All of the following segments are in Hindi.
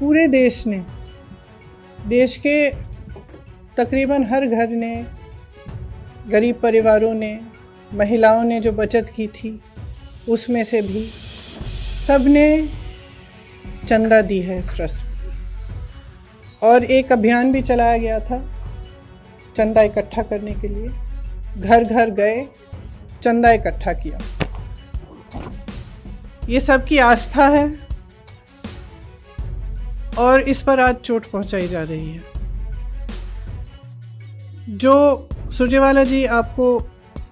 पूरे देश ने, देश के तकरीबन हर घर ने, गरीब परिवारों ने, महिलाओं ने जो बचत की थी उसमें से भी सब ने चंदा दी है इस ट्रस्ट को। और एक अभियान भी चलाया गया था चंदा इकट्ठा करने के लिए। घर घर गए, चंदा इकट्ठा किया। ये सबकी आस्था है और इस पर आज चोट पहुंचाई जा रही है। जो सुरजेवाला जी आपको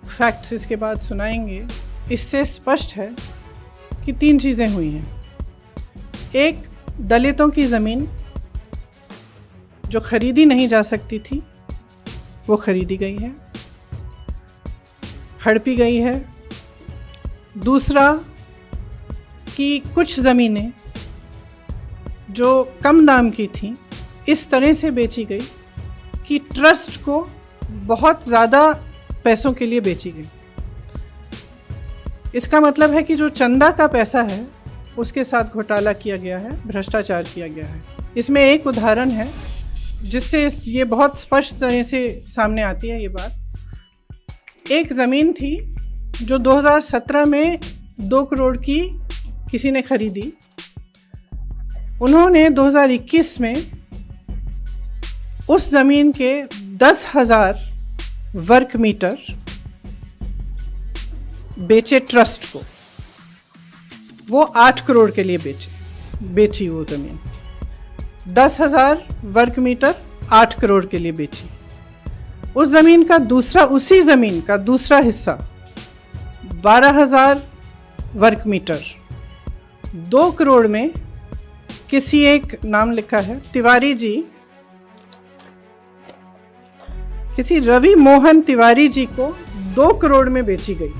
फैक्ट्स इसके बाद सुनाएंगे, इससे स्पष्ट है कि 3 चीज़ें हुई हैं। एक, दलितों की ज़मीन जो खरीदी नहीं जा सकती थी वो खरीदी गई है, हड़पी गई है। दूसरा कि कुछ ज़मीनें जो कम दाम की थी इस तरह से बेची गई कि ट्रस्ट को बहुत ज़्यादा पैसों के लिए बेची गई। इसका मतलब है कि जो चंदा का पैसा है उसके साथ घोटाला किया गया है, भ्रष्टाचार किया गया है। इसमें एक उदाहरण है जिससे ये बहुत स्पष्ट तरह से सामने आती है ये बात। एक ज़मीन थी जो 2017 में 2 करोड़ की किसी ने खरीदी। उन्होंने 2021 में उस ज़मीन के 10,000 वर्ग मीटर बेचे ट्रस्ट को। वो 8 करोड़ के लिए बेची वो ज़मीन। 10,000 वर्ग मीटर 8 करोड़ के लिए बेची। उस ज़मीन का उसी ज़मीन का दूसरा हिस्सा 12,000 वर्ग मीटर 2 करोड़ में किसी एक, नाम लिखा है तिवारी जी, किसी रवि मोहन तिवारी जी को 2 करोड़ में बेची गई।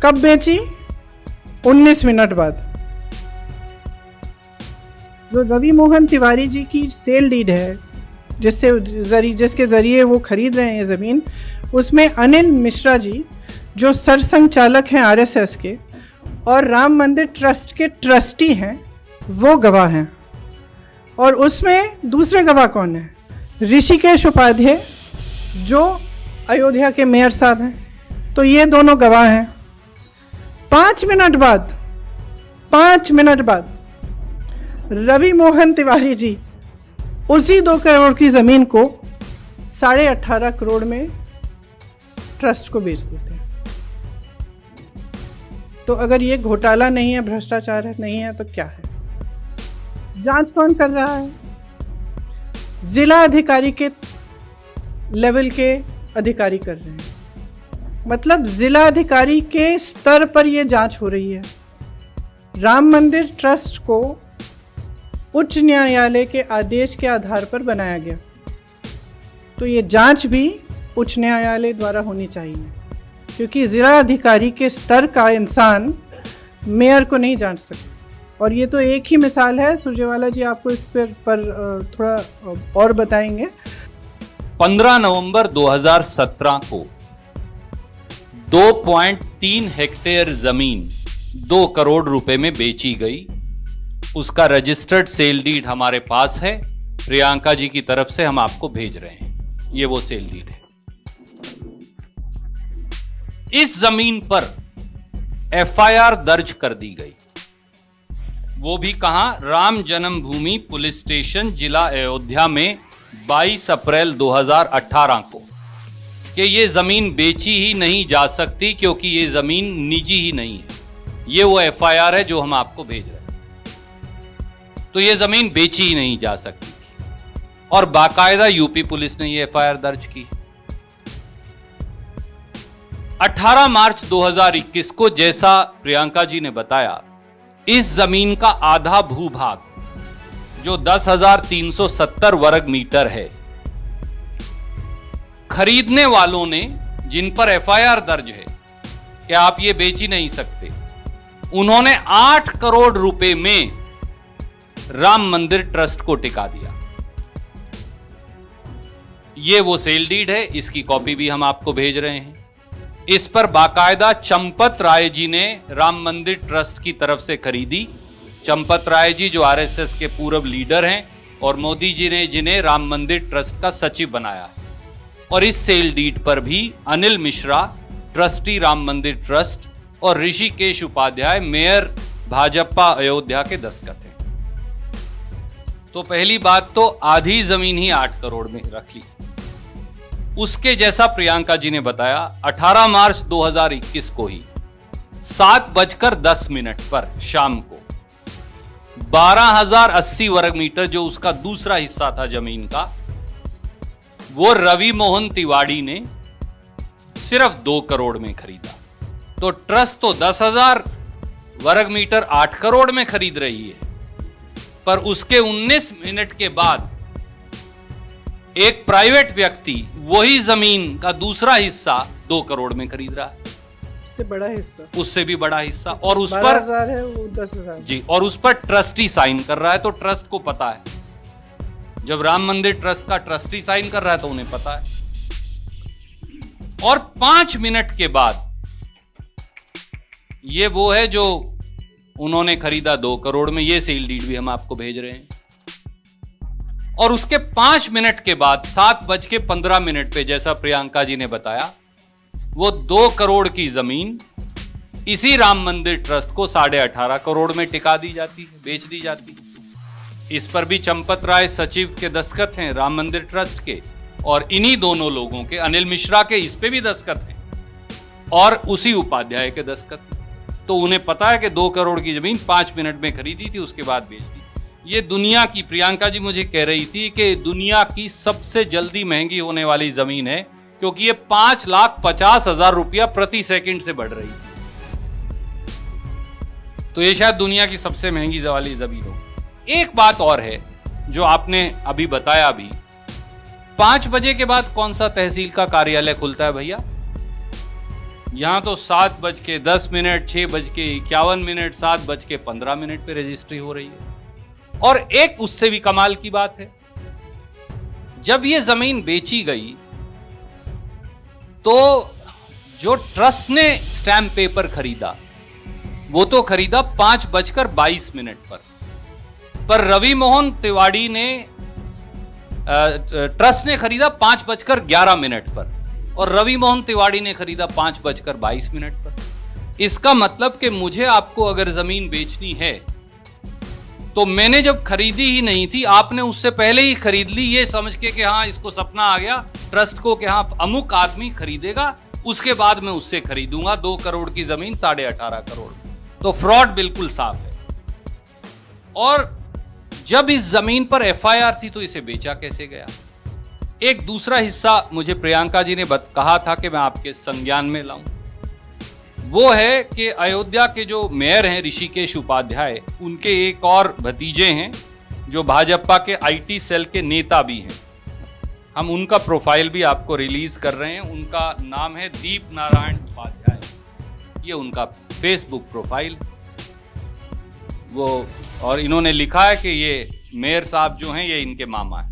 कब बेची? 19 मिनट बाद। जो रवि मोहन तिवारी जी की सेल डीड है, जिसके जरिए वो खरीद रहे हैं ये ज़मीन, उसमें अनिल मिश्रा जी जो सरसंघचालक हैं आरएसएस के और राम मंदिर ट्रस्ट के ट्रस्टी हैं, वो गवाह हैं। और उसमें दूसरे गवाह कौन है? ऋषिकेश उपाध्याय जो अयोध्या के मेयर साहब हैं। तो ये दोनों गवाह हैं। 5 मिनट बाद रवि मोहन तिवारी जी उसी 2 करोड़ की ज़मीन को 18.5 करोड़ में ट्रस्ट को बेच देते हैं। तो अगर ये घोटाला नहीं है, भ्रष्टाचार है, नहीं है, तो क्या है? जांच कौन कर रहा है? जिला अधिकारी के लेवल के अधिकारी कर रहे हैं। मतलब जिला अधिकारी के स्तर पर ये जांच हो रही है। राम मंदिर ट्रस्ट को उच्च न्यायालय के आदेश के आधार पर बनाया गया, तो ये जांच भी उच्च न्यायालय द्वारा होनी चाहिए, क्योंकि जिला अधिकारी के स्तर का इंसान मेयर को नहीं जांच सकता। और ये तो एक ही मिसाल है। सुरजेवाला जी आपको इस पर थोड़ा और बताएंगे। 15 नवंबर 2017 को 2.3 हेक्टेयर जमीन 2 करोड़ रुपए में बेची गई। उसका रजिस्टर्ड सेल डीड हमारे पास है। प्रियंका जी की तरफ से हम आपको भेज रहे हैं। ये वो सेल डीड है। इस जमीन पर एफआईआर दर्ज कर दी गई। वो भी कहां? राम जन्मभूमि पुलिस स्टेशन, जिला अयोध्या में 22 अप्रैल 2018 को, कि ये जमीन बेची ही नहीं जा सकती क्योंकि ये जमीन निजी ही नहीं है। ये वो एफआईआर है जो हम आपको भेज रहे हैं। तो ये जमीन बेची ही नहीं जा सकती थी और बाकायदा यूपी पुलिस ने ये एफआईआर दर्ज की। 18 मार्च 2021 को, जैसा प्रियंका जी ने बताया, इस जमीन का आधा भूभाग जो 10,370 वर्ग मीटर है, खरीदने वालों ने, जिन पर एफआईआर दर्ज है कि आप ये बेच ही नहीं सकते, उन्होंने 8 करोड़ रुपए में राम मंदिर ट्रस्ट को टिका दिया। ये वो सेल डीड है। इसकी कॉपी भी हम आपको भेज रहे हैं। इस पर बाकायदा चंपत राय जी ने राम मंदिर ट्रस्ट की तरफ से खरीदी चंपत राय जी जो आरएसएस के पूर्व लीडर हैं और मोदी जी ने जिन्हें राम मंदिर ट्रस्ट का सचिव बनाया है। और इस सेल डीड पर भी अनिल मिश्रा ट्रस्टी राम मंदिर ट्रस्ट और ऋषिकेश उपाध्याय मेयर भाजपा अयोध्या के दस्तखत हैं। तो पहली बात तो आधी जमीन ही 8 करोड़ में रख ली। उसके जैसा प्रियंका जी ने बताया 18 मार्च 2021 को ही 7:10 पर शाम को 12,080 वर्ग मीटर जो उसका दूसरा हिस्सा था जमीन का, वो रवि मोहन तिवाड़ी ने सिर्फ 2 करोड़ में खरीदा। तो ट्रस्ट तो 10,000 वर्ग मीटर 8 करोड़ में खरीद रही है, पर उसके 19 मिनट के बाद एक प्राइवेट व्यक्ति वही जमीन का दूसरा हिस्सा 2 करोड़ में खरीद रहा है। उससे बड़ा हिस्सा, उससे भी बड़ा हिस्सा, और उस पर 12,000 है, वो 10,000 जी, और उस पर ट्रस्टी साइन कर रहा है। तो ट्रस्ट को पता है, जब राम मंदिर ट्रस्ट का ट्रस्टी साइन कर रहा है तो उन्हें पता है। और 5 मिनट के बाद ये वो है जो उन्होंने खरीदा 2 करोड़ में, ये सेल डीड भी हम आपको भेज रहे हैं। और उसके 5 मिनट के बाद 7:15 पे जैसा प्रियंका जी ने बताया, वो 2 करोड़ की जमीन इसी राम मंदिर ट्रस्ट को 18.5 करोड़ में टिका दी जाती है, बेच दी जाती है। इस पर भी चंपत राय सचिव के दस्तखत हैं राम मंदिर ट्रस्ट के, और इन्हीं दोनों लोगों के, अनिल मिश्रा के, इस पे भी दस्तखत हैं, और उसी उपाध्याय के दस्तखत। तो उन्हें पता है कि 2 करोड़ की जमीन 5 मिनट में खरीदी थी, उसके बाद बेच दी। ये दुनिया की, प्रियंका जी मुझे कह रही थी कि दुनिया की सबसे जल्दी महंगी होने वाली जमीन है, क्योंकि ये 5,50,000 रुपया प्रति सेकंड से बढ़ रही है। तो ये शायद दुनिया की सबसे महंगी वाली जमीन हो। एक बात और है जो आपने अभी बताया, अभी 5 बजे के बाद कौन सा तहसील का कार्यालय खुलता है भैया? यहां तो 7:10, 6:51, 7:15 पे रजिस्ट्री हो रही है। और एक उससे भी कमाल की बात है, जब ये जमीन बेची गई तो जो ट्रस्ट ने स्टैम्प पेपर खरीदा वो तो खरीदा 5:22 पर रवि मोहन तिवाड़ी ने ट्रस्ट ने खरीदा 5:11 पर, और रवि मोहन तिवाड़ी ने खरीदा 5:22 पर। इसका मतलब कि मुझे आपको अगर जमीन बेचनी है तो मैंने जब खरीदी ही नहीं थी, आपने उससे पहले ही खरीद ली, ये समझ के कि हाँ इसको सपना आ गया ट्रस्ट को कि हाँ अमुक आदमी खरीदेगा, उसके बाद मैं उससे खरीदूंगा 2 करोड़ की जमीन 18.5 करोड़। तो फ्रॉड बिल्कुल साफ है। और जब इस जमीन पर एफआईआर थी तो इसे बेचा कैसे गया? एक दूसरा हिस्सा मुझे प्रियंका जी ने कहा था कि मैं आपके संज्ञान में लाऊं, वो है कि अयोध्या के जो मेयर हैं ऋषिकेश उपाध्याय, उनके एक और भतीजे हैं जो भाजपा के आईटी सेल के नेता भी हैं। हम उनका प्रोफाइल भी आपको रिलीज कर रहे हैं। उनका नाम है दीप नारायण उपाध्याय, ये उनका फेसबुक प्रोफाइल वो, और इन्होंने लिखा है कि ये मेयर साहब जो हैं ये इनके मामा हैं।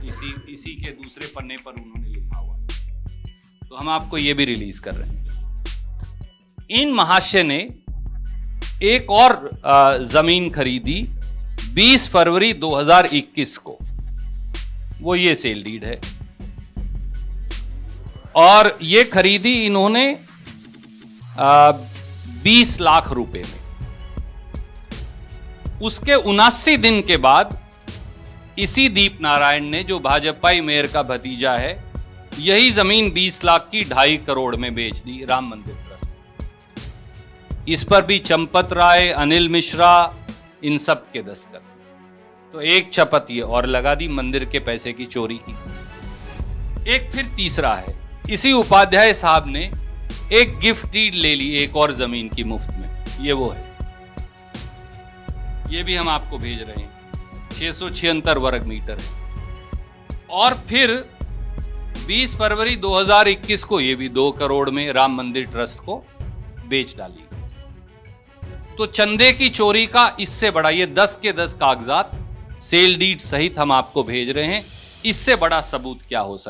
इसी के दूसरे पन्ने पर उन्होंने लिखा हुआ है, तो हम आपको ये भी रिलीज कर रहे हैं। इन महाशय ने एक और जमीन खरीदी 20 फरवरी 2021 को, वो ये सेल डीड है, और ये खरीदी इन्होंने 20 लाख रुपए में। उसके 79 दिन के बाद इसी दीप नारायण ने, जो भाजपाई मेयर का भतीजा है, यही जमीन 20 लाख की 2.5 करोड़ में बेच दी राम मंदिर ट्रस्ट। इस पर भी चंपत राय, अनिल मिश्रा, इन सब के दस्तखत। तो एक चपत ये और लगा दी मंदिर के पैसे की चोरी की। एक फिर तीसरा है, इसी उपाध्याय साहब ने एक गिफ्ट डीड ले ली एक और जमीन की मुफ्त में, ये वो है, ये भी हम आपको भेज रहे हैं, 676 वर्ग मीटर है। और फिर 20 फरवरी 2021 को ये भी 2 करोड़ में राम मंदिर ट्रस्ट को बेच डाली। तो चंदे की चोरी का इससे बड़ा, ये 10 के 10 कागजात सेल डीड सहित हम आपको भेज रहे हैं, इससे बड़ा सबूत क्या हो सकता है?